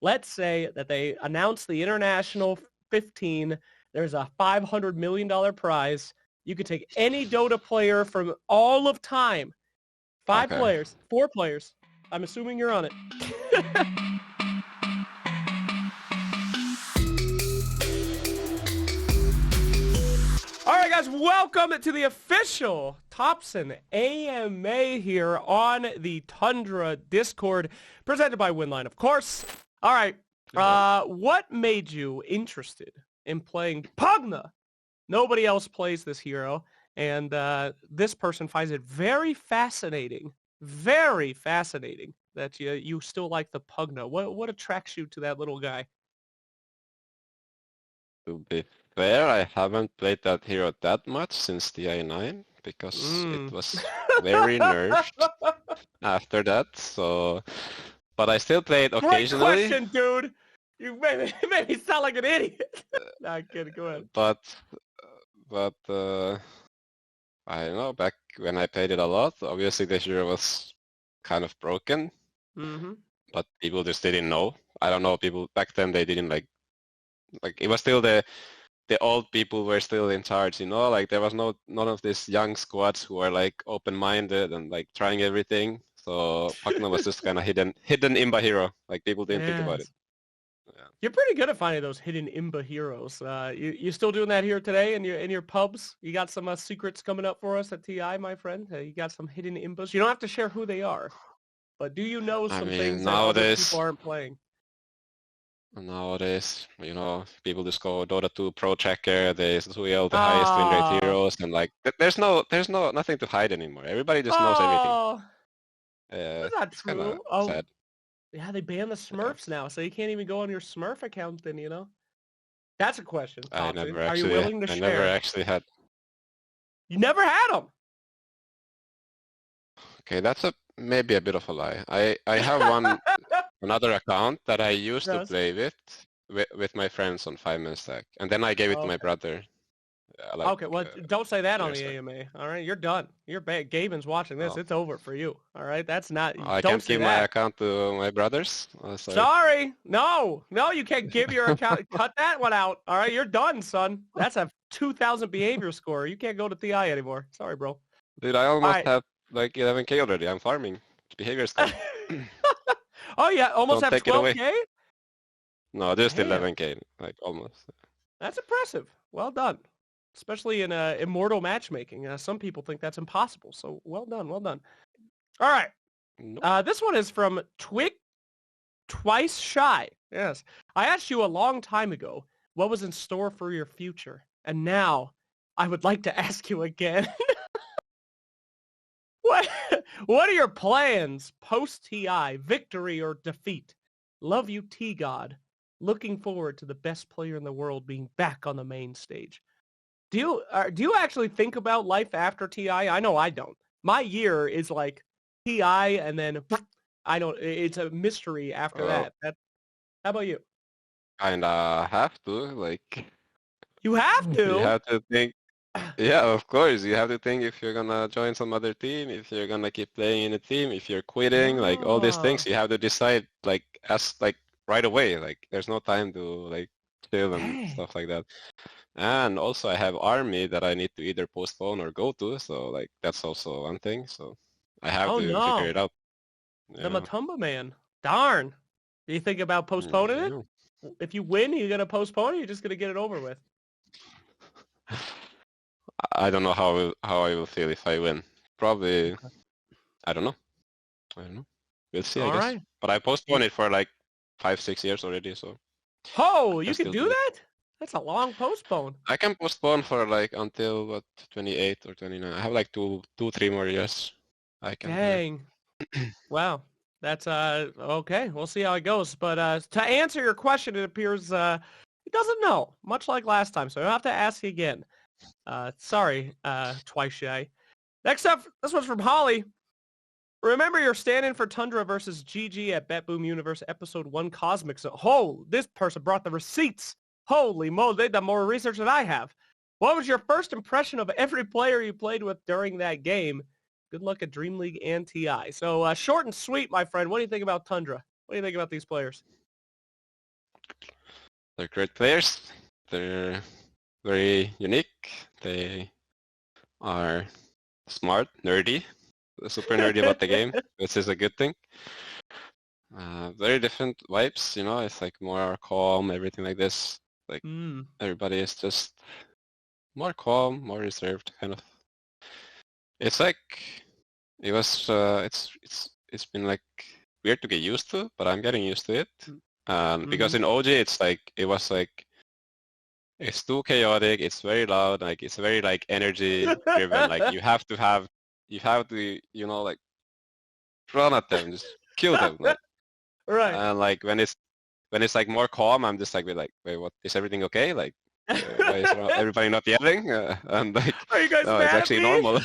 let's say that they announce the International 15. There's a $500 million prize. You could take any Dota player from all of time. 4 players. I'm assuming you're on it. All right, guys, welcome to the official Topson AMA here on the Tundra Discord, presented by Winline, of course. All right, what made you interested in playing Pugna? Nobody else plays this hero, and this person finds it very fascinating that you still like the Pugna. What attracts you to that little guy? To be fair, I haven't played that hero that much since the I9 because it was very nerfed after that. So, but I still played occasionally. Great question, dude. You made me sound like an idiot. Nah, I'm kidding. Go ahead. But I don't know. Back when I played it a lot, obviously the hero was kind of broken. Mm-hmm. But people just didn't know. I don't know. People back then they didn't like it was still the old people were still in charge, you know, like there was none of these young squads who are like open-minded and like trying everything. So Pugna was just kind of hidden imba hero. Like people didn't think about it. Yeah. You're pretty good at finding those hidden imba heroes. You still doing that here today in your pubs? You got some secrets coming up for us at TI, my friend? You got some hidden imbas? You don't have to share who they are, but do you know some things that other people aren't playing? Nowadays, you know, people just go Dota 2 Pro Checker, they all the highest win rate heroes, and like there's nothing to hide anymore. Everybody just knows everything. That's not true. Sad. Yeah, they banned the Smurfs now, so you can't even go on your Smurf account then, you know? That's a question, Topson. Are you willing to share? I never actually had. You never had them? Okay, that's maybe a bit of a lie. I have another account that I used to play with my friends on 5-man stack, and then I gave it to my brother. Okay, well, don't say that on the AMA. All right, you're done. You're bad. Gaben's watching this. It's over for you. All right, that's not. I can't give my account to my brothers. Sorry, no, you can't give your account. Cut that one out. All right, you're done, son. That's a 2,000 behavior score. You can't go to TI anymore. Sorry, bro. Dude, I almost have like 11K already. I'm farming behavior score. Oh yeah, almost have 12K? No, just 11K, like almost. That's impressive. Well done. Especially in immortal matchmaking. Some people think that's impossible. So well done. All right. Nope. This one is from Twice Shy. Yes. I asked you a long time ago what was in store for your future. And now I would like to ask you again. What are your plans post-TI, victory or defeat? Love you, T-God. Looking forward to the best player in the world being back on the main stage. Do you actually think about life after TI? I know I don't. My year is like TI and then I don't. It's a mystery after that. How about you? Kinda have to, like. You have to? You have to think. Yeah, of course. You have to think if you're gonna join some other team, if you're gonna keep playing in a team, if you're quitting, like all these things. You have to decide like right away. Like there's no time to like chill and stuff like that. And also I have army that I need to either postpone or go to, so like that's also one thing. So I have to figure it out. The Matumba man. Darn. Do you think about postponing it? If you win, you're gonna postpone it, you're just gonna get it over with. I don't know how I will feel if I win. Probably I don't know. We'll see, I guess. Right. But I postponed it for like 5-6 years already, so. Oh, you can do that? That's a long postpone. I can postpone for like until 28 or 29. I have like 3 more years. I can. Dang. Wow. That's okay. We'll see how it goes. But to answer your question, it appears it doesn't know, much like last time. So I'll have to ask you again. Sorry, Twice Shy. Next up, this one's from Holly. Remember your stand-in for Tundra versus GG at Bet Boom Universe Episode 1 Cosmic. So, this person brought the receipts. Holy moly, they've done more research than I have. What was your first impression of every player you played with during that game? Good luck at Dream League and TI. So, short and sweet, my friend. What do you think about Tundra? What do you think about these players? they're great players. They're very unique. They are smart, nerdy, super nerdy about the game, which is a good thing. Very different vibes, you know, it's like more calm, everything like this. Like everybody is just more calm, more reserved, kind of. It's like it was. It's been like weird to get used to, but I'm getting used to it. Because in OG, it's like it was like it's too chaotic. It's very loud. Like it's very like energy driven. Like you have to, you know, like run at them, just kill them. Like, right. And like when it's like more calm, I'm just like, wait, what? Is everything okay? Like, why is everybody not yelling? And like, are you guys no, mad it's at actually me? normal.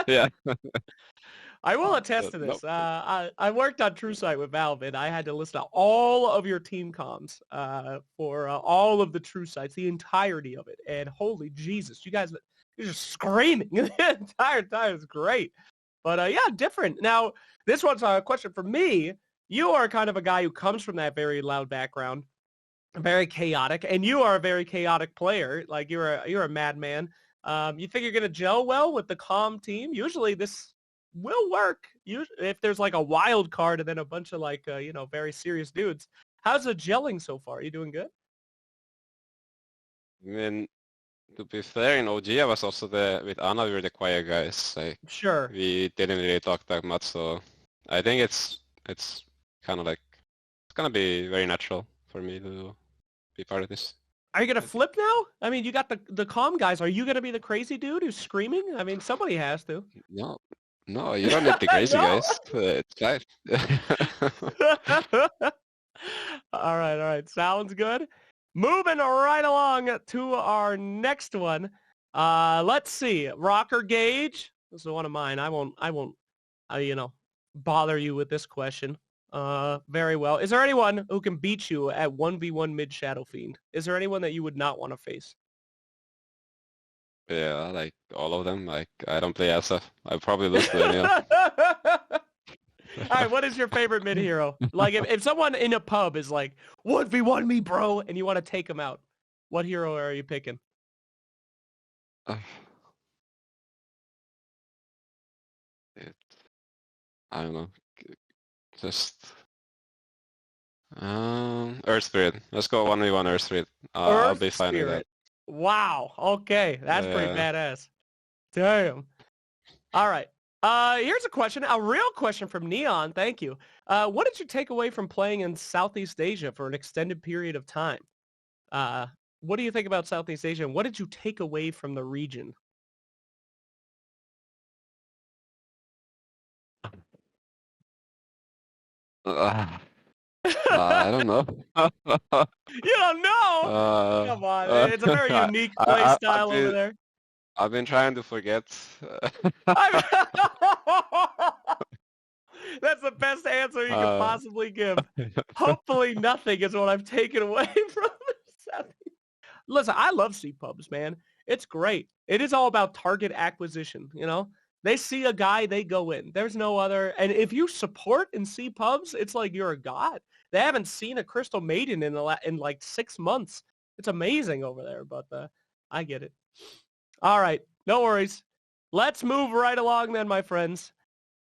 Yeah. I will attest to this. I worked on TrueSight with Valve, and I had to listen to all of your team comms for all of the TrueSights, the entirety of it. And holy Jesus, you're just screaming the entire time. It's great. But yeah, different. Now, this one's a question for me. You are kind of a guy who comes from that very loud background, very chaotic, and you are a very chaotic player. Like you're a madman. You think you're gonna gel well with the calm team? Usually this will work. If there's like a wild card and then a bunch of like very serious dudes. How's the gelling so far? Are you doing good? I mean, to be fair, in OG, I was also with Anna, we were the quiet guys. Like, Sure. we didn't really talk that much, so I think it's kind of like it's gonna be very natural for me to be part of this. Are you gonna flip now? I mean, you got the calm guys. Are you gonna be the crazy dude who's screaming? I mean, somebody has to. No, you don't need the crazy guys. It's fine. All right. Sounds good. Moving right along to our next one. Let's see. Rocker Gage. This is one of mine. I won't bother you with this question. Very well. Is there anyone who can beat you at 1v1 mid Shadow Fiend? Is there anyone that you would not want to face? Yeah, like all of them. Like I don't play SF. I probably lose to any of All right, what is your favorite mid hero? Like if someone in a pub is like 1v1 me, bro, and you want to take him out, what hero are you picking? I don't know. Just Earth Spirit. Let's go 1v1 Earth Spirit. I'll be fine with that. Wow. Okay, that's pretty badass. Damn. All right. Here's a question, a real question from Neon. Thank you. What did you take away from playing in Southeast Asia for an extended period of time? What do you think about Southeast Asia, and what did you take away from the region? I don't know. You don't know? Come on, it's a very unique play style over there. I've been trying to forget. That's the best answer you can possibly give. Hopefully nothing is what I've taken away from Southeast. Listen, I love C-pubs, man. It's great. It is all about target acquisition, you know? They see a guy, they go in. There's no other. And if you support in C-pubs, it's like you're a god. They haven't seen a Crystal Maiden in like 6 months. It's amazing over there, but I get it. All right, no worries. Let's move right along then, my friends.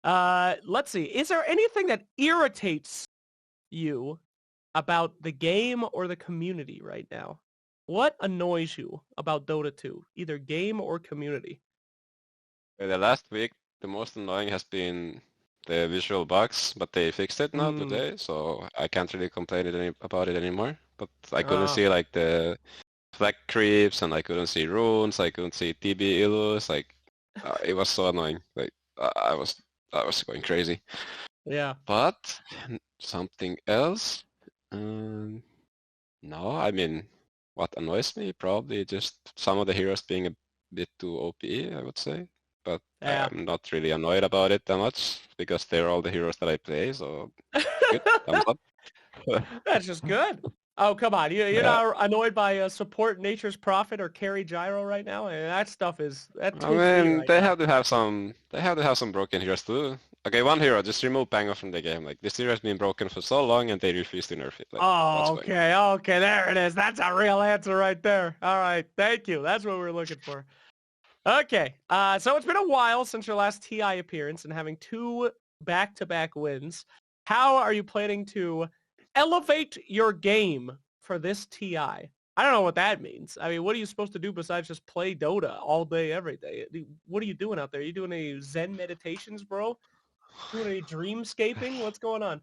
Let's see. Is there anything that irritates you about the game or the community right now? What annoys you about Dota 2, either game or community? The last week, the most annoying has been the visual bugs, but they fixed it now today, so I can't really complain about it anymore. But I couldn't see like the flag creeps, and I couldn't see runes, I couldn't see TB illus, like it was so annoying. Like I was going crazy. Yeah. But something else? No, I mean, what annoys me? Probably just some of the heroes being a bit too OP, I would say. But I'm not really annoyed about it that much because they're all the heroes that I play, so good. Thumbs up. That's just good. Oh, come on. You're not annoyed by support Nature's Prophet or carry Gyro right now? And that stuff is... I mean, they have to have some broken heroes too. Okay, one hero, just remove Pango from the game. Like, this hero has been broken for so long and they refuse to nerf it. Like, what's going on? Okay, there it is. That's a real answer right there. All right, thank you. That's what we're looking for. Okay, so it's been a while since your last TI appearance and having 2 back-to-back wins. How are you planning to elevate your game for this TI? I don't know what that means. I mean, what are you supposed to do besides just play Dota all day, every day? What are you doing out there? Are you doing any Zen meditations, bro? Doing any dreamscaping? What's going on?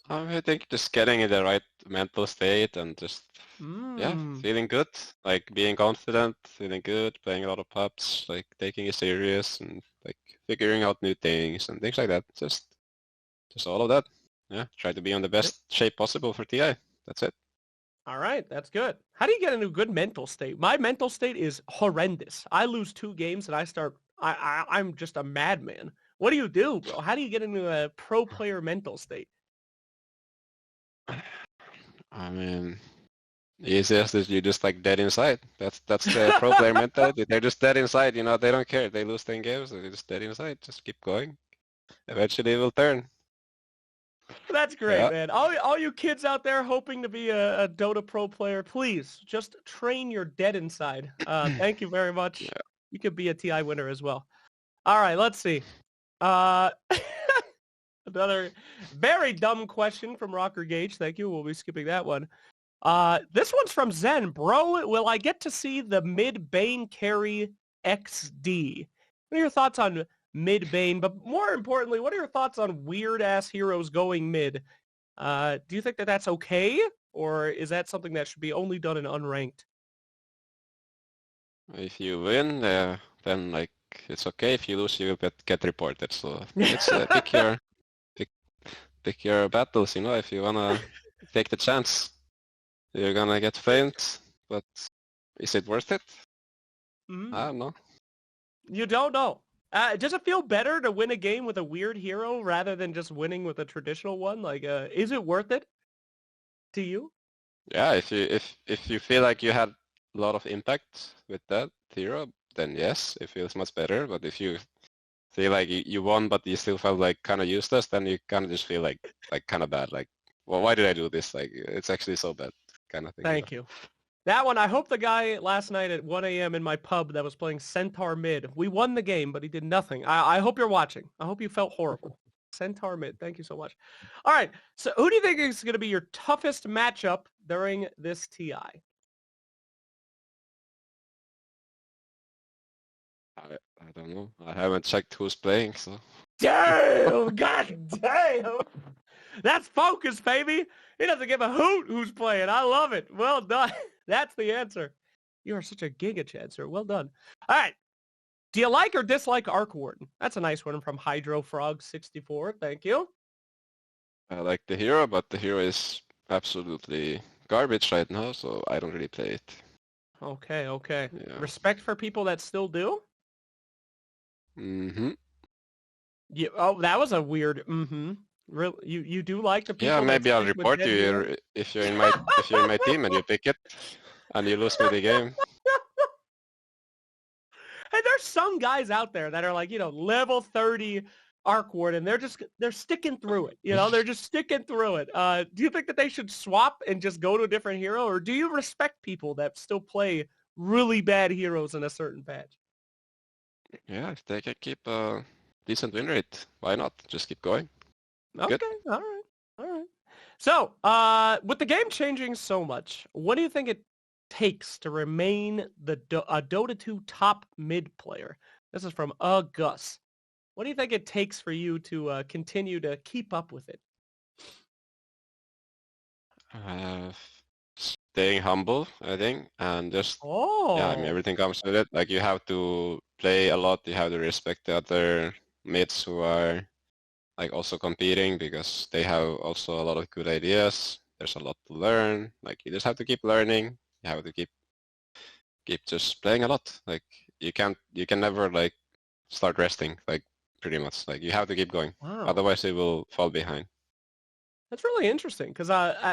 I think just getting in the right mental state and just, yeah, feeling good. Like, being confident, feeling good, playing a lot of pubs, like, taking it serious and, like, figuring out new things and things like that. Just all of that. Yeah, try to be on the best shape possible for TI. That's it. All right, that's good. How do you get into a good mental state? My mental state is horrendous. I lose 2 games and I'm just a madman. What do you do, bro? How do you get into a pro player mental state? I mean, the easiest is you just like dead inside. That's the pro player mentality. They're just dead inside, you know, they don't care. They lose 10 games, they're just dead inside. Just keep going. Eventually it will turn. That's great, man. All you kids out there hoping to be a Dota pro player, please just train your dead inside. Thank you very much. Yeah. You could be a TI winner as well. All right, let's see. Another very dumb question from Rocker Gage. Thank you. We'll be skipping that one. This one's from Zen. Bro, will I get to see the mid-Bane carry XD? What are your thoughts on mid-Bane? But more importantly, what are your thoughts on weird-ass heroes going mid? Do you think that that's okay? Or is that something that should be only done in unranked? If you win, then like it's okay. If you lose, you will get reported. So it's pick your battles, you know. If you wanna take the chance, you're gonna get famed. But is it worth it? I don't know. You don't know. Does it feel better to win a game with a weird hero rather than just winning with a traditional one? Like, is it worth it to you? Yeah, if you feel like you had a lot of impact with that hero, then yes, it feels much better. But if you feel like you won, but you still felt like kind of useless, then you kind of just feel like kind of bad. Like, well, why did I do this? Like, it's actually so bad, kind of thing. Thank you. That one, I hope the guy last night at 1 a.m. in my pub that was playing Centaur mid, we won the game, but he did nothing. I hope you're watching. I hope you felt horrible. Centaur mid, thank you so much. All right, so who do you think is going to be your toughest matchup during this TI? I don't know. I haven't checked who's playing, so. Damn! God damn! That's focus, baby! He doesn't give a hoot who's playing. I love it. Well done. That's the answer. You are such a giga chancer. Well done. All right. Do you like or dislike Arc Warden? That's a nice one from Hydro Frog 64. Thank you. I like the hero, but the hero is absolutely garbage right now, so I don't really play it. Okay. Yeah. Respect for people that still do? Mm-hmm. Yeah. Oh, that was a weird Really, you do like the people? Yeah, maybe I'll report you if you're in my team and you pick it and you lose me the game. Hey, there's some guys out there that are like, you know, level 30 Arc Warden. They're sticking through it. You know, they're just sticking through it. Do you think that they should swap and just go to a different hero, or do you respect people that still play really bad heroes in a certain patch? Yeah, if they can keep a decent win rate, why not? Just keep going. Okay, good. All right. So, with the game changing so much, what do you think it takes to remain a Dota 2 top mid player? This is from Gus. What do you think it takes for you to continue to keep up with it? Staying humble, I think, and just yeah, I mean, everything comes with it. Like, you have to play a lot. You have to respect the other mids who are like also competing, because they have also a lot of good ideas. There's a lot to learn. Like, you just have to keep learning. You have to keep just playing a lot. Like, you can never like start resting. Like, pretty much, like, you have to keep going. Wow. Otherwise you will fall behind. That's really interesting because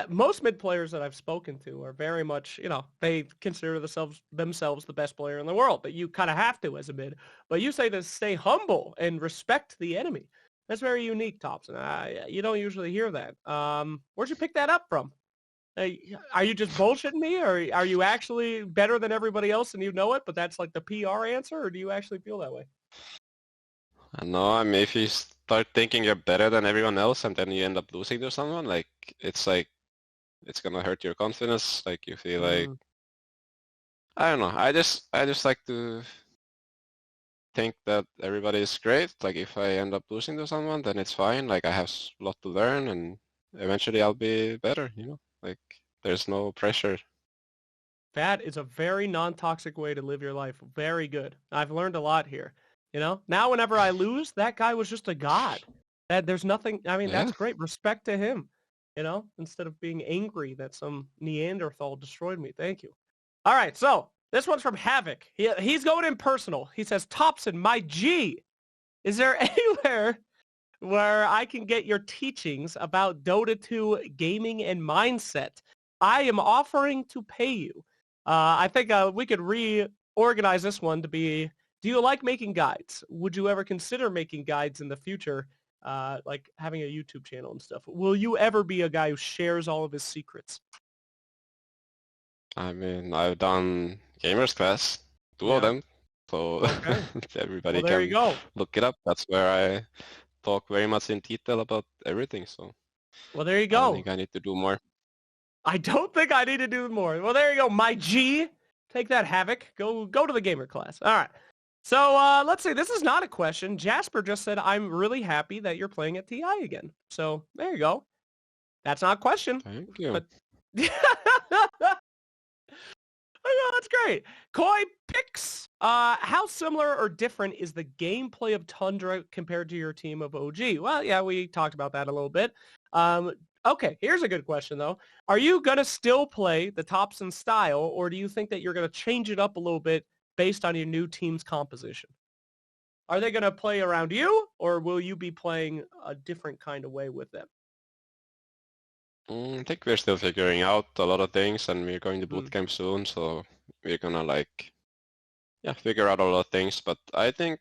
most mid players that I've spoken to are very much, they consider themselves the best player in the world. But you kind of have to as a mid. But you say to stay humble and respect the enemy. That's very unique, Topson. You don't usually hear that. Where'd you pick that up from? Are you just bullshitting me, or are you actually better than everybody else and you know it, but that's like the PR answer, or do you actually feel that way? No, I mean, if you start thinking you're better than everyone else and then you end up losing to someone, like it's gonna hurt your confidence. Like you feel like, I don't know. I just like to think that everybody is great. Like if I end up losing to someone, then it's fine. Like I have a lot to learn, and eventually I'll be better. Like there's no pressure. That is a very non-toxic way to live your life. Very good. I've learned a lot here. Now whenever I lose, that guy was just a god. There's nothing, I mean, that's great. Respect to him, instead of being angry that some Neanderthal destroyed me. Thank you. All right, so this one's from Havoc. He's going in personal. He says, Topson, my G, is there anywhere where I can get your teachings about Dota 2 gaming and mindset? I am offering to pay you. I think we could reorganize this one to be, do you like making guides? Would you ever consider making guides in the future, like having a YouTube channel and stuff? Will you ever be a guy who shares all of his secrets? I mean, I've done gamers class, two of them, so everybody can look it up. That's where I talk very much in detail about everything. So, well, there you go. I think I need to do more. I don't think I need to do more. Well, there you go, my G. Take that, Havoc. Go to the gamer class. All right. So let's see. This is not a question. Jasper just said, I'm really happy that you're playing at TI again. So there you go. That's not a question. Thank you. But... Oh, that's great. Koi picks. How similar or different is the gameplay of Tundra compared to your team of OG? Well, yeah, we talked about that a little bit. Okay, here's a good question, though. Are you going to still play the Topson style, or do you think that you're going to change it up a little bit based on your new team's composition? Are they going to play around you, or will you be playing a different kind of way with them? I think we're still figuring out a lot of things, and we're going to bootcamp soon, so we're gonna figure out a lot of things. But I think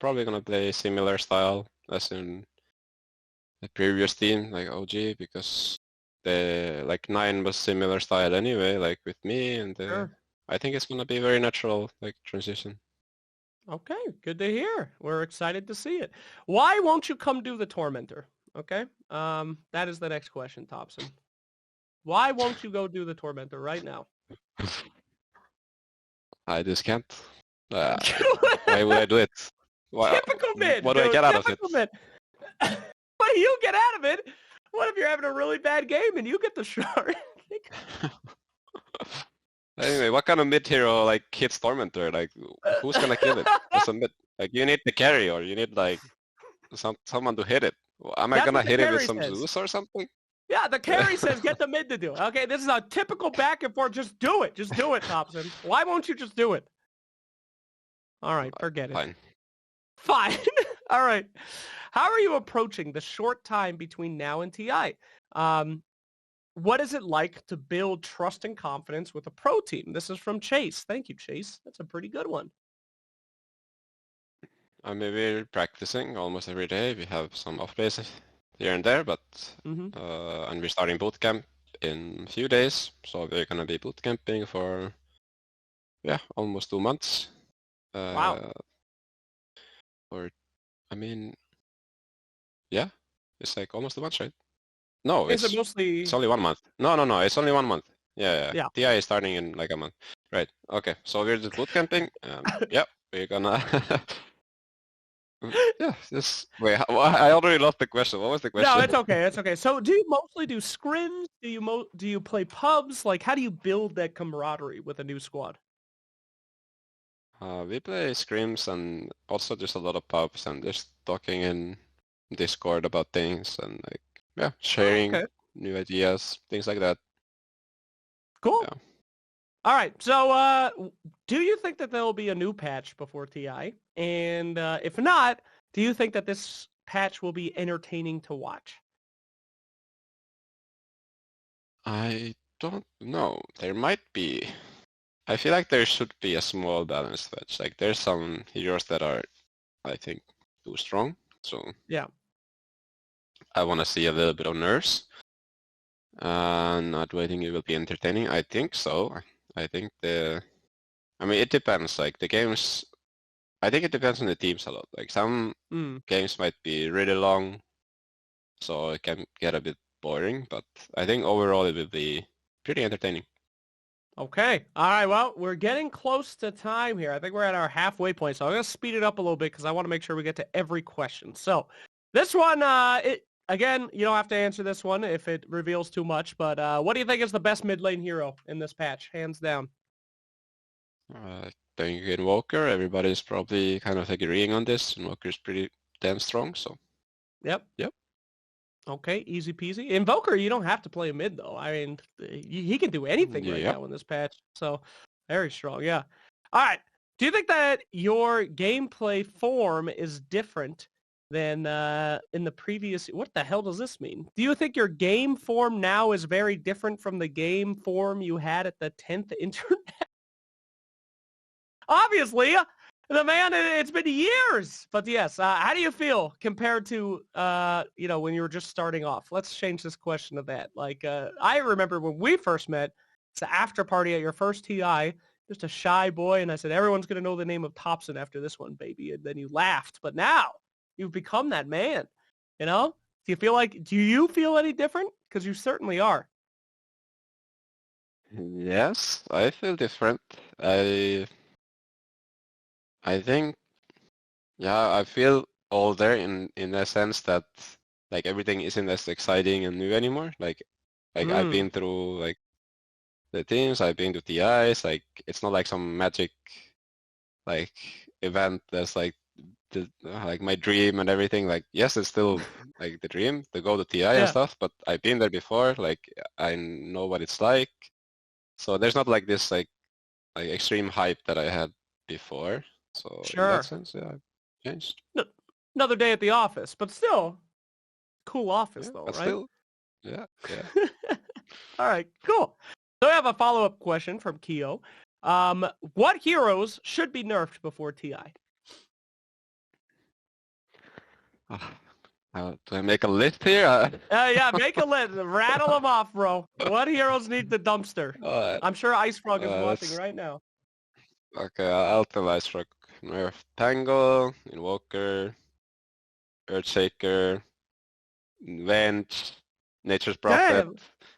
probably gonna play a similar style as in the previous team, like OG, because the 9 was similar style anyway, like with me, and I think it's gonna be very natural, like transition. Okay, good to hear. We're excited to see it. Why won't you come do the Tormentor? Okay, that is the next question, Topson. Why won't you go do the Tormentor right now? I just can't. Why would I do it? Typical mid. What do I get out of it? What do you get out of it? What if you're having a really bad game and you get the shard? Anyway, what kind of mid hero hits Tormentor? Like, who's gonna kill it? You need the carry, or you need someone to hit it. Am I gonna hit it with some Zeus or something? Yeah, the carry says get the mid to do it. Okay, this is a typical back and forth. Just do it. Just do it, Topson. Why won't you just do it? All right, forget it. Fine. All right. How are you approaching the short time between now and TI? What is it like to build trust and confidence with a pro team? This is from Chase. Thank you, Chase. That's a pretty good one. I mean, we're practicing almost every day. We have some off days here and there, but and we're starting bootcamp in a few days. So we're gonna be bootcamping for almost 2 months. Wow. It's almost 2 months, right? No, it's only 1 month. No, it's only 1 month. Yeah. TI is starting in a month. Right. Okay. So we're just bootcamping. We're gonna. Wait. I already lost the question. What was the question? No, it's okay. It's okay. So, do you mostly do scrims? Do you play pubs? Like, how do you build that camaraderie with a new squad? We play scrims and also just a lot of pubs and just talking in Discord about things and sharing new ideas, things like that. Cool. Yeah. All right. So, do you think that there will be a new patch before TI? And if not, do you think that this patch will be entertaining to watch? I don't know. There might be. I feel like there should be a small balance fetch. Like there's some heroes that are, I think, too strong. So Yeah. I want to see a little bit of nerfs. Not waiting it will be entertaining. I think so. I think I mean, it depends. Like the games, I think it depends on the teams a lot. Like some games might be really long, so it can get a bit boring. But I think overall it will be pretty entertaining. Okay. All right. Well, we're getting close to time here. I think we're at our halfway point, so I'm going to speed it up a little bit because I want to make sure we get to every question. So this one, again, you don't have to answer this one if it reveals too much, but what do you think is the best mid lane hero in this patch, hands down? I think Invoker, everybody's probably kind of agreeing on this. Invoker's pretty damn strong, so. Yep. Yep. Okay, easy peasy. Invoker, you don't have to play a mid, though. I mean, he can do anything right now in this patch. So, very strong, yeah. All right. Do you think that your gameplay form is different than in the previous... What the hell does this mean? Do you think your game form now is very different from the game form you had at the 10th internet? Obviously, the man, it's been years. But yes, how do you feel compared to, when you were just starting off? Let's change this question to that. Like, I remember when we first met, it's the after party at your first TI, just a shy boy, and I said, everyone's going to know the name of Topson after this one, baby. And then you laughed. But now, you've become that man, you know? Do you feel any different? Because you certainly are. Yes, I feel different. I think, yeah, I feel older in the sense that like everything isn't as exciting and new anymore. Like I've been through like the teams, I've been to TIs. Like it's not like some magic like event that's like like my dream and everything. Like yes, it's still like the dream to go to TI and stuff, but I've been there before. Like I know what it's like. So there's not like this like extreme hype that I had before. So in that sense, yeah, I've changed. Another day at the office, but still, cool office though, but right? Still, yeah. All right, cool. So I have a follow-up question from Keo. What heroes should be nerfed before TI? Do I make a list here? Yeah, make a list. Rattle them off, bro. What heroes need the dumpster? I'm sure Ice Frog is watching right now. Okay, I'll tell Ice Frog. Nerf Tangle, Invoker, Earthshaker, Venge, Nature's Prophet,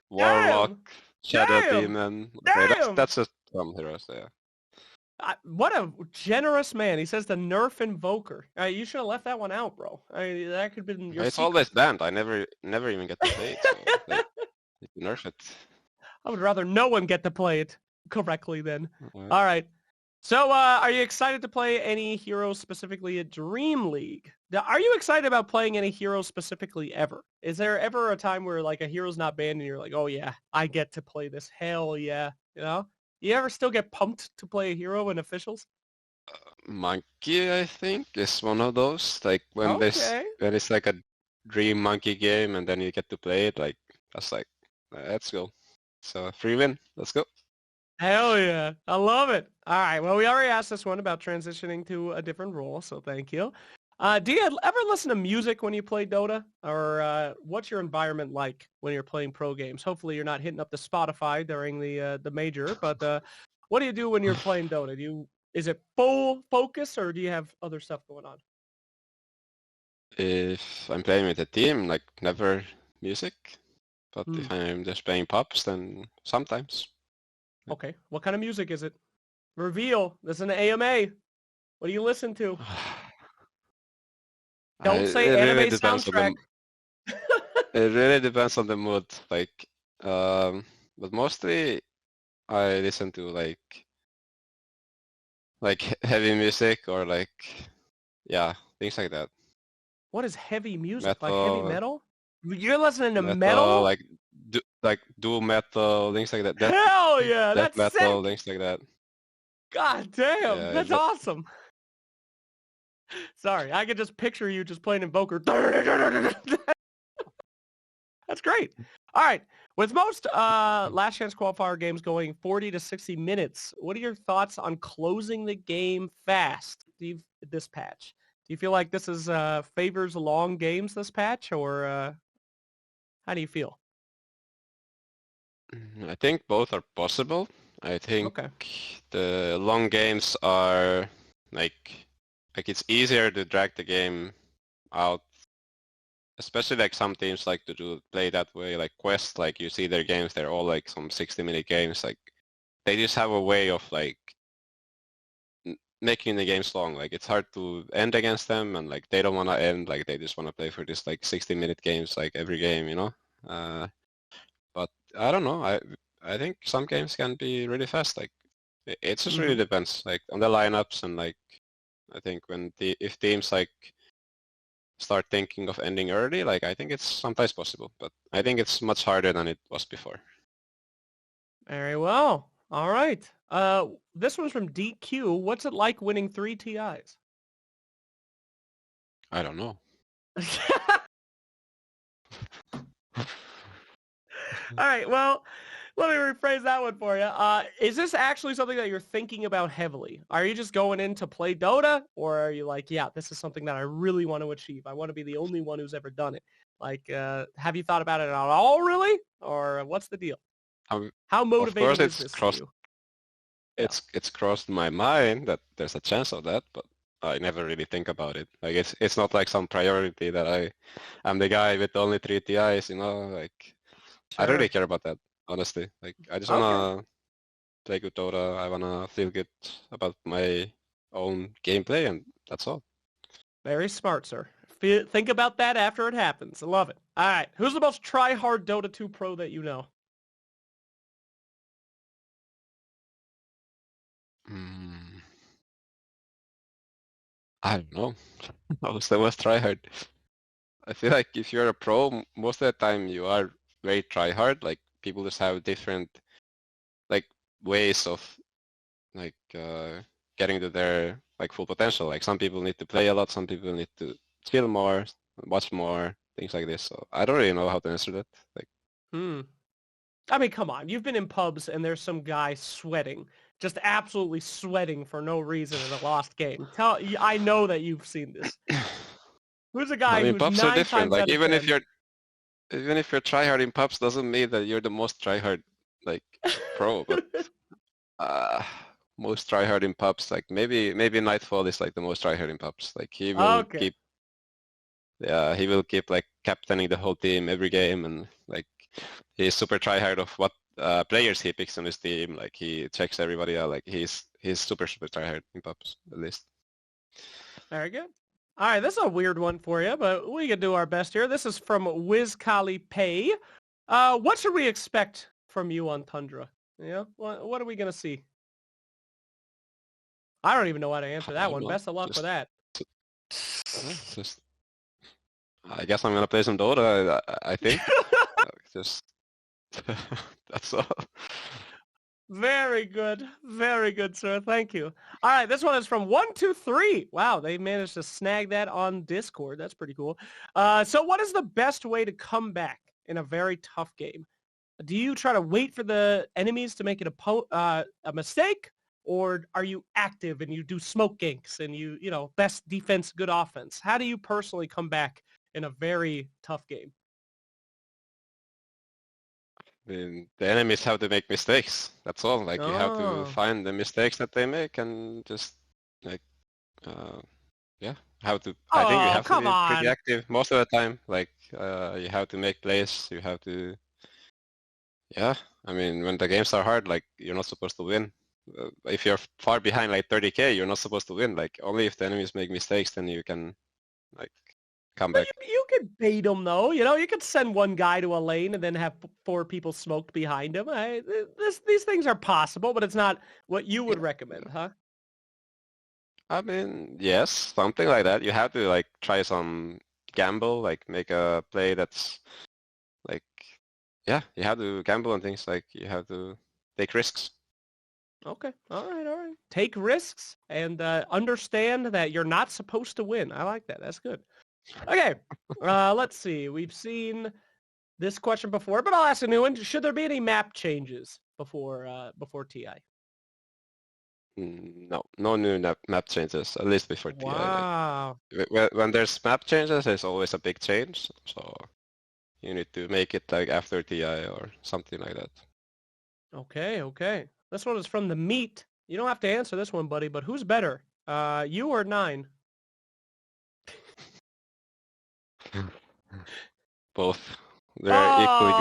Warlock, Shadow Demon. Okay, that's just some heroes there. What a generous man. He says the nerf Invoker. You should have left that one out, bro. That could have been your It's secret. always banned. I never even get to play it. So nerf it. I would rather no one get to play it correctly then. All right. So are you excited to play any heroes specifically at Dream League? Are you excited about playing any heroes specifically ever? Is there ever a time where like a hero's not banned and you're like, oh yeah, I get to play this. Hell yeah. You know? You ever still get pumped to play a hero in officials? Monkey, I think, is one of those. Like when it's like a Dream Monkey game and then you get to play it, like that's like, let's go. So free win, let's go. Hell yeah. I love it. All right. Well, we already asked this one about transitioning to a different role, so thank you. Do you ever listen to music when you play Dota? Or what's your environment like when you're playing pro games? Hopefully you're not hitting up the Spotify during the major, but what do you do when you're playing Dota? Is it full focus or do you have other stuff going on? If I'm playing with a team, like never music. But if I'm just playing pops, then sometimes. Okay. What kind of music is it? Reveal. This is an AMA. What do you listen to? Don't say anime soundtrack. It really depends on the mood. Like, but mostly I listen to like heavy music or like, yeah, things like that. What is heavy music? Metal, like heavy metal? You're listening to metal? Like doom metal, things like that. Hell yeah, that's metal, sick. things like that. God damn, that's awesome. Sorry, I could just picture you just playing Invoker. That's great. All right. With most last chance qualifier games going 40 to 60 minutes, what are your thoughts on closing the game fast this patch? Do you feel like this is favors long games this patch, or how do you feel? I think both are possible. I think Okay. the long games are like it's easier to drag the game out, especially like some teams like to play that way. Like Quest, like you see their games, they're all like some 60-minute games. Like they just have a way of like making the games long. Like it's hard to end against them, and like they don't want to end. Like they just want to play for this like 60-minute games, like every game, you know. But I don't know. I think some games can be really fast. Like it just really depends, like on the lineups, and like I think if teams like start thinking of ending early, like I think it's sometimes possible, but I think it's much harder than it was before. Very well. All right. This one's from DQ. What's it like winning 3 TIs? I don't know. All right. Well, let me rephrase that one for you. Is this actually something that you're thinking about heavily? Are you just going in to play Dota, or are you like, yeah, this is something that I really want to achieve. I want to be the only one who's ever done it. Like, have you thought about it at all, really? Or what's the deal? How motivating is this for you? It's crossed my mind that there's a chance of that, but I never really think about it. Like it's not like some priority that I'm the guy with only 3 TIs, you know, like I don't really care about that, honestly. Like I just wanna play good Dota. I wanna feel good about my own gameplay, and that's all. Very smart, sir. Think about that after it happens. I love it. All right. Who's the most try-hard Dota 2 pro that you know? I don't know. Who's the most tryhard? I feel like if you're a pro, most of the time you are very tryhard. Like people just have different like ways of like getting to their like full potential. Like some people need to play a lot, some people need to chill more, watch more, things like this. So I don't really know how to answer that. Like, I mean, come on. You've been in pubs and there's some guy sweating, just absolutely sweating for no reason in a lost game. I know that you've seen this. Who's a guy who's pubs 9 are different. times Like out of 10. even if you're tryhard in pubs doesn't mean that you're the most tryhard like pro, but most tryhard in pubs, like maybe Nightfall is like the most tryhard in pubs. Like he will keep like captaining the whole team every game, and like he's super tryhard of what players he picks on his team. Like he checks everybody out. Like he's super tryhard in pubs at least. Very good. All right, this is a weird one for you, but we can do our best here. This is from WizKali Pay. What should we expect from you on Tundra? Yeah, what are we gonna see? I don't even know how to answer that one. Best of luck with that. I guess I'm gonna play some Dota. I think. That's all. Very good, sir. Thank you. All right, this one is from 123. Wow, they managed to snag that on Discord. That's pretty cool. So what is the best way to come back in a very tough game? Do you try to wait for the enemies to make a mistake, or are you active and you do smoke ganks and you know, best defense, good offense? How do you personally come back in a very tough game? The enemies have to make mistakes. That's all. Like you have to find the mistakes that they make and just like, have to. I think you have to be pretty active most of the time. Like you have to make plays. You have to. Yeah, I mean, when the games are hard, like you're not supposed to win. If you're far behind, like 30k, you're not supposed to win. Like only if the enemies make mistakes, then you can, like, come back. You could bait them though. You know, you could send one guy to a lane and then have 4 people smoked behind him. These things are possible, but it's not what you would recommend, huh? I mean, yes, something like that. You have to like try some gamble, like make a play that's like, yeah, you have to gamble on things. Like you have to take risks. Okay. All right. Take risks and understand that you're not supposed to win. I like that. That's good. Okay. Let's see. We've seen this question before, but I'll ask a new one. Should there be any map changes before TI? No new map changes, at least before TI. Wow. Like, when there's map changes, there's always a big change. So you need to make it like after TI or something like that. Okay. This one is from the Meat. You don't have to answer this one, buddy, but who's better? You or 9? Both. They're equally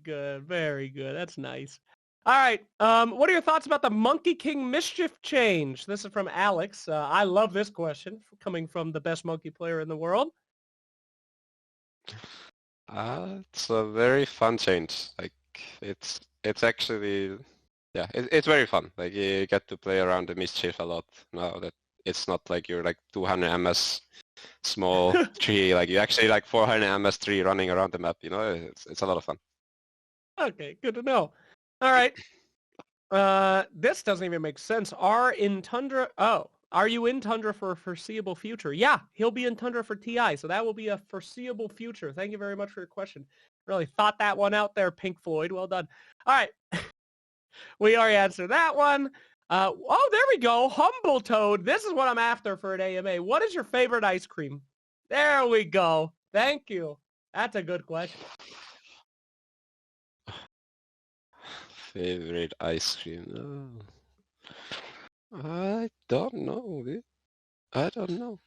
good. Very good. That's nice. All right. What are your thoughts about the Monkey King Mischief change? This is from Alex. I love this question coming from the best monkey player in the world. It's a very fun change. Like it's actually, yeah, it's very fun. Like you get to play around the mischief a lot now that it's not like you're like 200 ms small tree. Like you actually like 400 ms tree running around the map. You know, it's a lot of fun. Okay, good to know. All right. This doesn't even make sense. Are you in Tundra for a foreseeable future? Yeah, he'll be in Tundra for TI, so that will be a foreseeable future. Thank you very much for your question. Really thought that one out there, Pink Floyd. Well done. All right. We already answered that one. Oh, there we go. Humble Toad. This is what I'm after for an AMA. What is your favorite ice cream? There we go. Thank you. That's a good question. Favorite ice cream? I don't know. I don't know.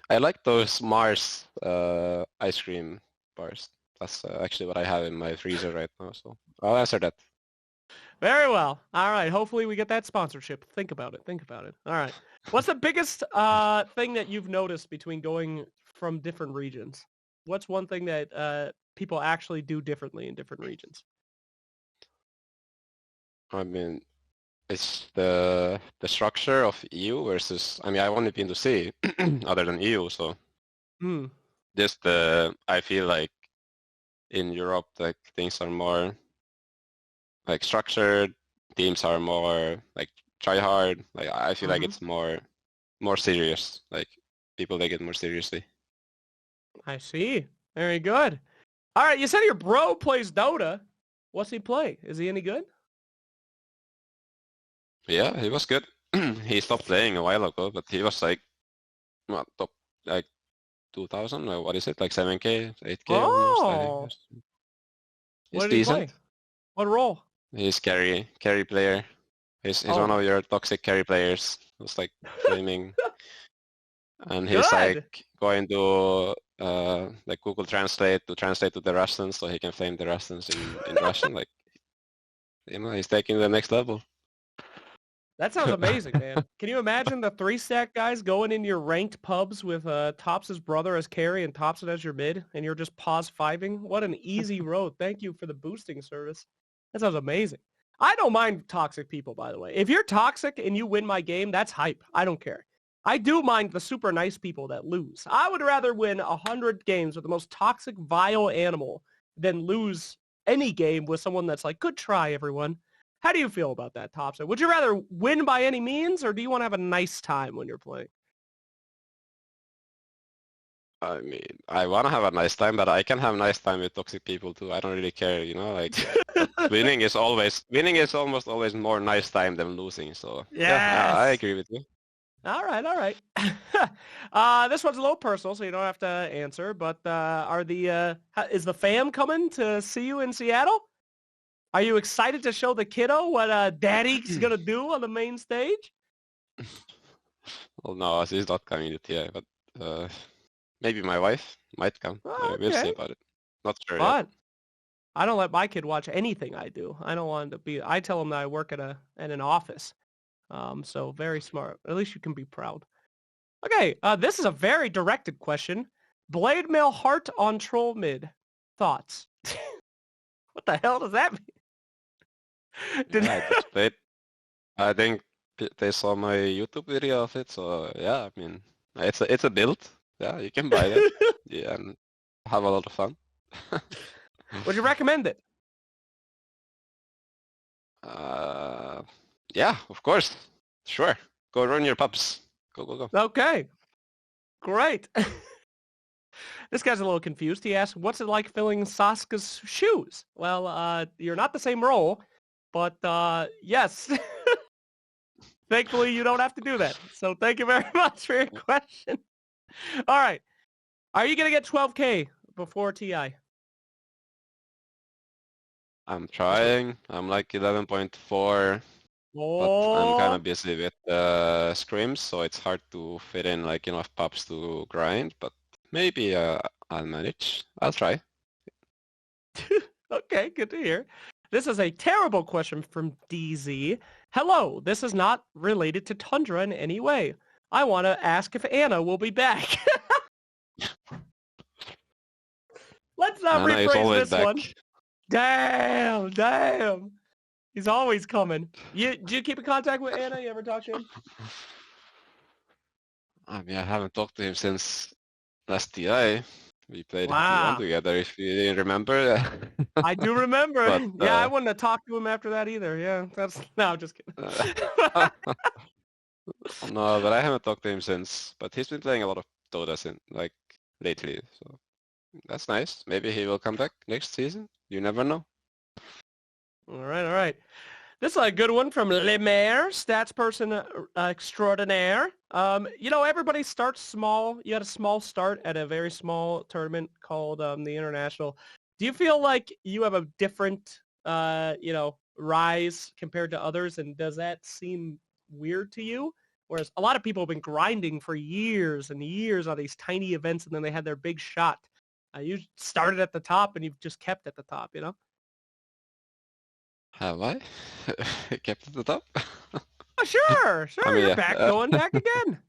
I like those Mars ice cream bars. That's actually what I have in my freezer right now, so I'll answer that. Very well. All right. Hopefully we get that sponsorship. Think about it. All right. What's the biggest thing that you've noticed between going from different regions? What's one thing that people actually do differently in different regions? I mean, it's the structure of EU versus, I mean, I've only been to C other than EU, so just I feel like in Europe, like things are more like structured, teams are more like try hard. Like I feel like it's more serious. Like people take it more seriously. I see. Very good. All right, you said your bro plays Dota. What's he play? Is he any good? Yeah, he was good. He stopped playing a while ago, but he was like top like 2000 or what is it, like 7K, 8K almost, I think. What did he play? What role? He's carry player. He's one of your toxic carry players. It's like flaming. And he's like going to like Google Translate to the Russians so he can flame the Russians in Russian. Like, you know, he's taking the next level. That sounds amazing, man. Can you imagine the 3-stack guys going into your ranked pubs with Tops's brother as carry and Topson as your mid, and you're just pause 5ing? What an easy road. Thank you for the boosting service. That sounds amazing. I don't mind toxic people, by the way. If you're toxic and you win my game, that's hype. I don't care. I do mind the super nice people that lose. I would rather win 100 games with the most toxic, vile animal than lose any game with someone that's like, good try, everyone. How do you feel about that, Topson? Would you rather win by any means, or do you want to have a nice time when you're playing? I mean, I want to have a nice time, but I can have a nice time with toxic people too. I don't really care, you know, like winning is almost always more nice time than losing. So yeah, I agree with you. All right. This one's a little personal, so you don't have to answer, but is the fam coming to see you in Seattle? Are you excited to show the kiddo what Daddy's going to do on the main stage? Well, no, she's not coming to TI, but maybe my wife might come. We'll see about it. Not sure yet. I don't let my kid watch anything I do. I don't want to be. I tell him that I work at an office. So very smart. At least you can be proud. Okay, this is a very directed question. Blade Mail Heart on Troll Mid. Thoughts? What the hell does that mean? I just played. I think they saw my YouTube video of it, so yeah, I mean, it's a build. Yeah, you can buy it. Yeah, and have a lot of fun. Would you recommend it? Yeah, of course. Sure. Go run your pubs. Go. Okay. Great. This guy's a little confused. He asked, what's it like filling Saska's shoes? Well, you're not the same role, but yes. Thankfully, you don't have to do that. So thank you very much for your question. All right. Are you going to get 12K before TI? I'm trying. I'm like 11.4, but I'm kind of busy with scrims, so it's hard to fit in like enough pubs to grind, but maybe I'll manage. I'll try. Okay, good to hear. This is a terrible question from DZ. Hello, this is not related to Tundra in any way. I want to ask if Anna will be back. Let's not Anna is rephrase always this back. one. Damn. He's always coming. Do you keep in contact with Anna? You ever talk to him? I mean, I haven't talked to him since last TI. We played Wow. T1 together, if you remember. I do remember. But, yeah, I wouldn't have talked to him after that either. Yeah, no, I'm just kidding. No, but I haven't talked to him since. But he's been playing a lot of Dota like lately, so that's nice. Maybe he will come back next season. You never know. All right. This is a good one from Lemaire, stats person extraordinaire. Everybody starts small. You had a small start at a very small tournament called the International. Do you feel like you have a different, rise compared to others? And does that seem weird to you? Whereas a lot of people have been grinding for years and years on these tiny events, and then they had their big shot. You started at the top, and you've just kept at the top, you know? Have I kept at the top? Oh, sure. I mean, You're yeah. back, going back again.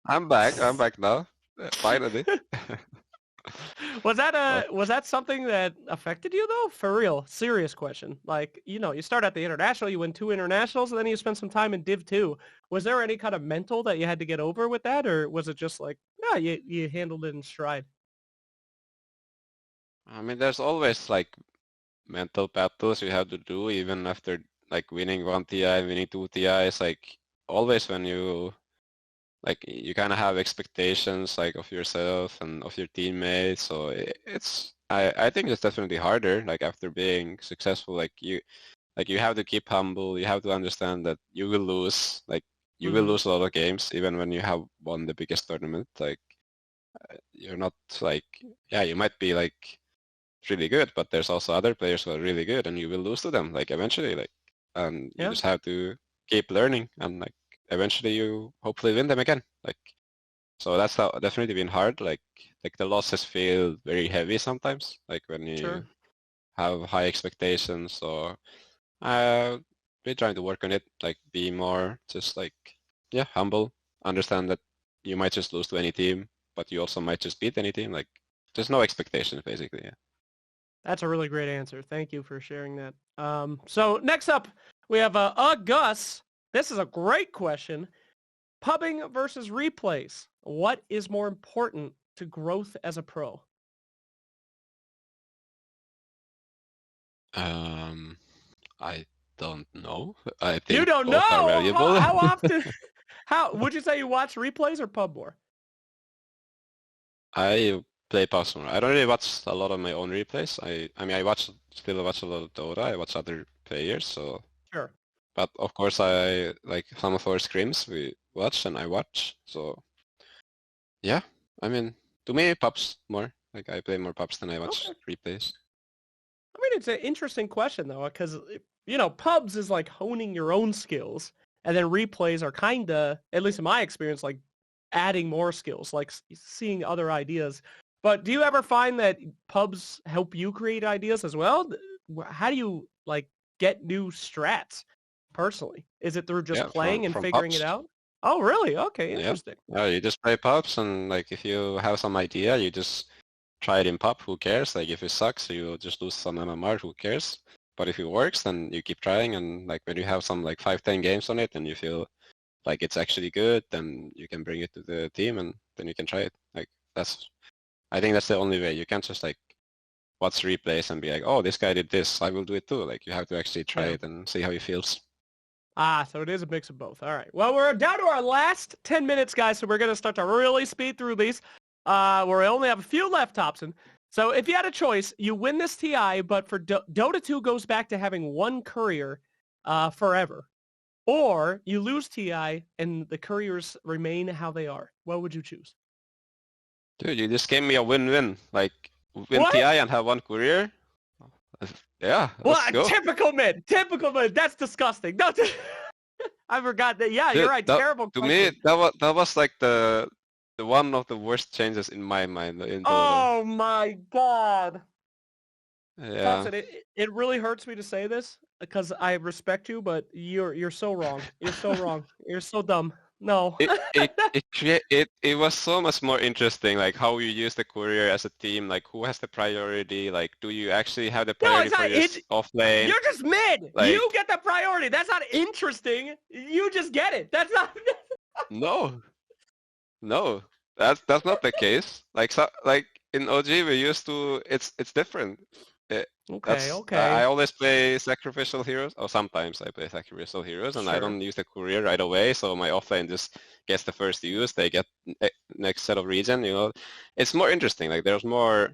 I'm back now. Finally. Was that something that affected you though? For real, serious question. Like, you start at the international, you win 2 internationals, and then you spend some time in Div 2. Was there any kind of mental that you had to get over with that, or was it just like, no, you handled it in stride? I mean, there's always like mental battles you have to do even after like winning 1 TI, winning 2 TIs. Like always when you kind of have expectations like of yourself and of your teammates. So I think it's definitely harder. Like after being successful, like you have to keep humble. You have to understand that you will lose. Like you will lose a lot of games even when you have won the biggest tournament. Like you're not like, yeah, you might be like really good, but there's also other players who are really good, and you will lose to them like eventually. Like, and you just have to keep learning, and like eventually you hopefully win them again. Like, so that's definitely been hard. Like the losses feel very heavy sometimes. Like when you have high expectations. So I've been trying to work on it. Like be more just like humble. Understand that you might just lose to any team, but you also might just beat any team. Like there's no expectations basically. Yeah. That's a really great answer. Thank you for sharing that. So next up, we have Gus. This is a great question. Pubbing versus replays. What is more important to growth as a pro? I don't know. I think you don't both know? are valuable. How often? How would you say you watch replays or pub more? I play pubs more. I don't really watch a lot of my own replays. I mean, I still watch a lot of Dota. I watch other players, so. Sure. But of course, I like some of our scrims we watch and I watch. So, yeah. I mean, to me, pubs more. Like I play more pubs than I watch replays. I mean, it's an interesting question though, because pubs is like honing your own skills, and then replays are kind of, at least in my experience, like adding more skills, like seeing other ideas. But do you ever find that pubs help you create ideas as well? How do you like get new strats personally? Is it through just playing and figuring it out? Oh, really? Okay, interesting. Yeah, you just play pubs, and like if you have some idea, you just try it in pub. Who cares? Like if it sucks, you just lose some MMR. Who cares? But if it works, then you keep trying, and like when you have some like 5-10 games on it, and you feel like it's actually good, then you can bring it to the team, and then you can try it. Like I think that's the only way. You can't just like watch replays and be like, oh, this guy did this, I will do it too. Like you have to actually try it and see how it feels. So it is a mix of both. All right. Well, we're down to our last 10 minutes, guys, so we're going to start to really speed through these. We only have a few left, Topson. So if you had a choice, you win this TI, but for Dota 2 goes back to having one Courier forever. Or you lose TI and the Couriers remain how they are. What would you choose? Dude, you just gave me a win-win. Like, win What? TI and have one Courier? Yeah, let's go. Typical mid. Typical mid. That's disgusting. No, I forgot that. Yeah, Dude, you're right. Terrible to question. me, that was like the one of the worst changes in my mind in Dota. Oh my god. Yeah. Topson, it really hurts me to say this because I respect you, but you're so wrong. You're so wrong. You're so dumb. No. It was so much more interesting, like how you use the Courier as a team, like who has the priority, like do you actually have the priority for your off lane? You're just mid. Like, you get the priority. That's not interesting. You just get it. That's not. No, that's not the case. Like in OG we used to. It's different. Okay. I always play sacrificial heroes, or sometimes I play sacrificial heroes, and I don't use the Courier right away, so my offlane just gets the first use. They get next set of regen. You know, it's more interesting. Like there's more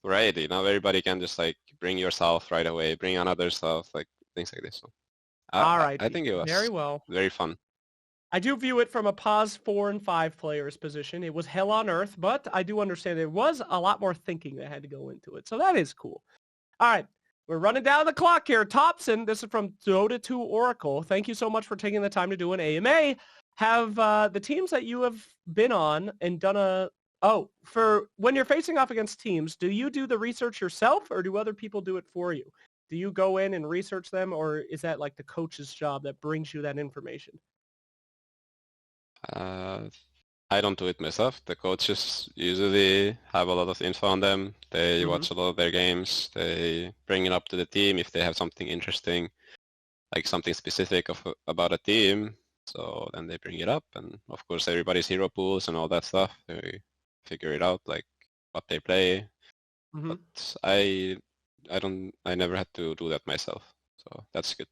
variety. Now everybody can just like bring yourself right away, bring another self, like things like this. So, all right. I think it was very fun. I do view it from a pause 4 and 5 players position. It was hell on earth, but I do understand there was a lot more thinking that had to go into it. So that is cool. All right. We're running down the clock here. Topson, this is from Dota 2 Oracle. Thank you so much for taking the time to do an AMA. Have the teams that you have been on and done for when you're facing off against teams, do you do the research yourself or do other people do it for you? Do you go in and research them or is that like the coach's job that brings you that information? I don't do it myself. The coaches usually have a lot of info on them. They watch a lot of their games. They bring it up to the team if they have something interesting, like something specific about a team. So then they bring it up, and of course everybody's hero pools and all that stuff. They figure it out, like what they play. But I never had to do that myself, so that's good.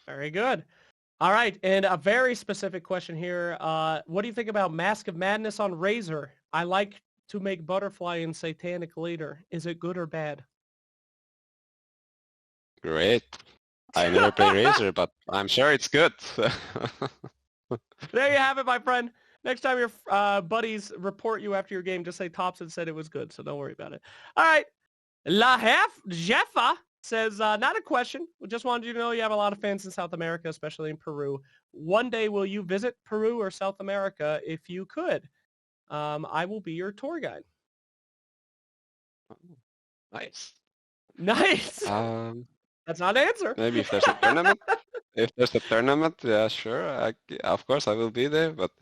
Very good. All right, and a very specific question here. What do you think about Mask of Madness on Razor? I like to make Butterfly and Satanic later. Is it good or bad? Great. I never play Razor, but I'm sure it's good. There you have it, my friend. Next time your buddies report you after your game, just say Topson said it was good, so don't worry about it. All right. Jeffa says, not a question. We just wanted you to know you have a lot of fans in South America, especially in Peru. One day, will you visit Peru or South America if you could? I will be your tour guide. Nice. Nice. That's not an answer. Maybe if there's a tournament. If there's a tournament, yeah, sure. Of course, I will be there. But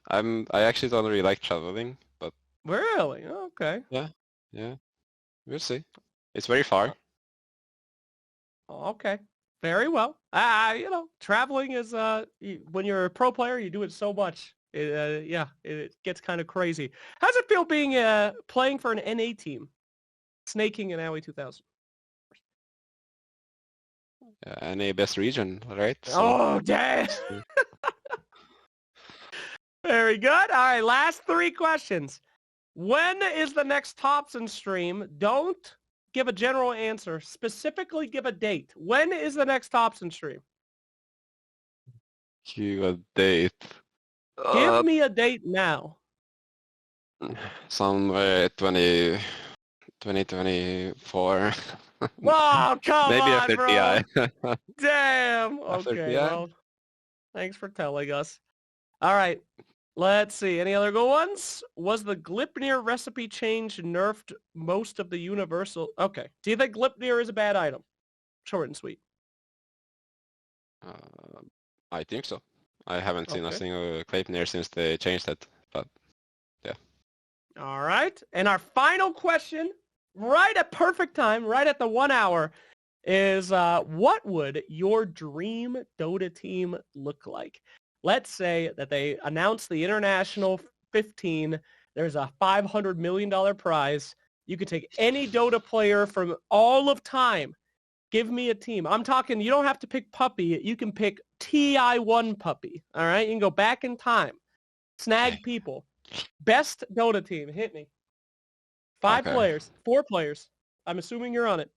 I actually don't really like traveling. But really, okay. Yeah. We'll see. It's very far. Okay. Very well. Traveling is when you're a pro player, you do it so much. It gets kind of crazy. How's it feel being playing for an NA team, snaking in AOE 2000? NA best region, right? So, oh, damn. Very good. All right, last 3 questions. When is the next Topson stream? Don't give a general answer. Specifically give a date. When is the next Topson stream? Give a date. Give me a date now. Somewhere 2024. Oh, come Maybe on, after bro. TI. Damn. After Okay, TI? well, thanks for telling us. All right. Let's see. Any other good ones? Was the Glipnir recipe change nerfed most of the universal? Okay. Do you think Glipnir is a bad item? Short and sweet. I think so. I haven't seen a single Glipnir since they changed it, but yeah. All right. And our final question, right at perfect time, right at the 1 hour, is what would your dream Dota team look like? Let's say that they announce the International 15. There's a $500 million prize. You could take any Dota player from all of time. Give me a team. I'm talking, you don't have to pick Puppy. You can pick TI1 Puppy. All right? You can go back in time. Snag people. Best Dota team. Hit me. 5 Okay. players. 4 players. I'm assuming you're on it.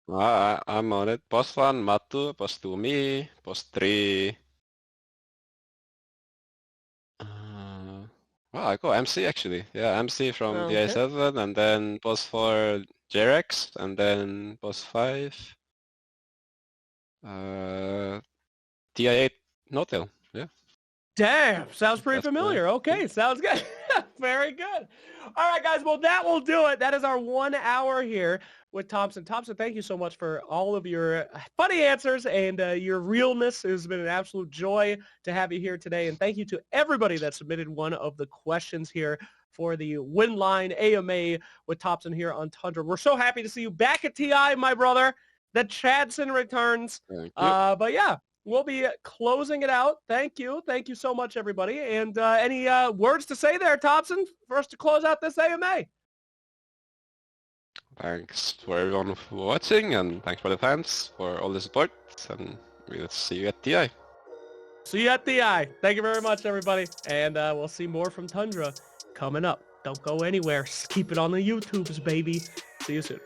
I'm on it. Boss 1, Matu. Boss 2, me. Boss 3... well, I go MC actually. Yeah, MC from Okay. DI7, and then boss 4, Jerex, and then boss 5, DI8, Notail. Yeah. Damn, sounds pretty That's familiar. Okay, sounds good. Very good. All right, guys. Well, that will do it. That is our 1 hour here with Topson. Topson, thank you so much for all of your funny answers and your realness. It has been an absolute joy to have you here today. And thank you to everybody that submitted one of the questions here for the Winline AMA with Topson here on Tundra. We're so happy to see you back at TI, my brother. The Chadson returns. Thank you. But yeah. We'll be closing it out. Thank you. Thank you so much, everybody. And any words to say there, Topson, for us to close out this AMA? Thanks for everyone for watching, and thanks for the fans for all the support, and we'll see you at TI. See you at TI. Thank you very much, everybody. And we'll see more from Tundra coming up. Don't go anywhere. Keep it on the YouTubes, baby. See you soon.